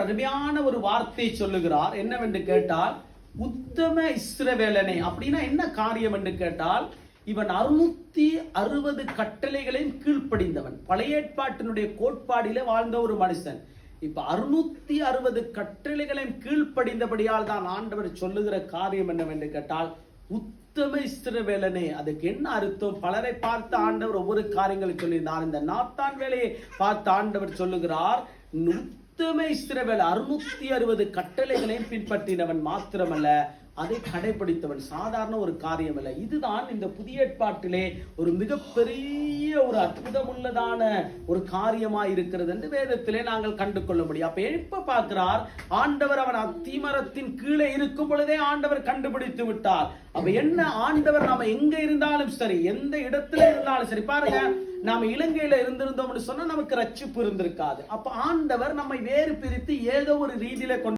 அருமையான ஒரு வார்த்தை சொல்லுகிறார். என்னவென்று கேட்டால், உத்தம இஸ்ரவேலனே. அப்படின்னா என்ன காரியம் என்று கேட்டால், இவன் 660 கட்டளைகளையும் கீழ்ப்படிந்தவன். பழைய ஏற்பாட்டினுடைய கோட்பாடிலே வாழ்ந்த ஒரு மனுஷன். இப்ப 660 கட்டளைகளையும் கீழ்ப்படிந்தபடியால் தான் ஆண்டவர் சொல்லுகிற காரியம் என்னவென்று கேட்டால், உத்தம இஸ்ரவேலனே. அதுக்கு என்ன அர்த்தம்? பலரை பார்த்து ஆண்டவர் ஒவ்வொரு காரியங்களை சொல்லியிருந்தார். இந்த நாத்தான் வேலையை பார்த்து ஆண்டவர் சொல்லுகிறார், உத்தம இஸ்ரவேல் 660 கட்டளைகளையும் பின்பற்றினவன் மாத்திரமல்ல, அதை கடைபிடித்தவன். சாதாரண ஒரு காரியம் அல்ல. இதுதான் இந்த புதிய ஏற்பாட்டிலே ஒரு மிகப்பெரிய ஒரு அற்புதமுள்ளதான ஒரு காரியமாய் இருக்கிறது என்று வேதத்திலே நாங்கள் கண்டு கொள்ள முடியும். அப்ப எப்ப பார்க்கிறார் ஆண்டவர், அவன் அத்திமரத்தின் கீழே இருக்கும் பொழுதே ஆண்டவர் கண்டுபிடித்து விட்டார். அப்ப என்ன, ஆண்டவர் நாம எங்க இருந்தாலும் சரி, எந்த இடத்துல இருந்தாலும் சரி, பாருங்க, நாம இலங்கையில இருந்திருந்தோம்னு சொன்னா நமக்கு ரட்சிப்பு இருந்திருக்காது. அப்ப ஆண்டவர் நம்மை வேறு பிரித்து ஏதோ ஒரு ரீதியில கொண்டு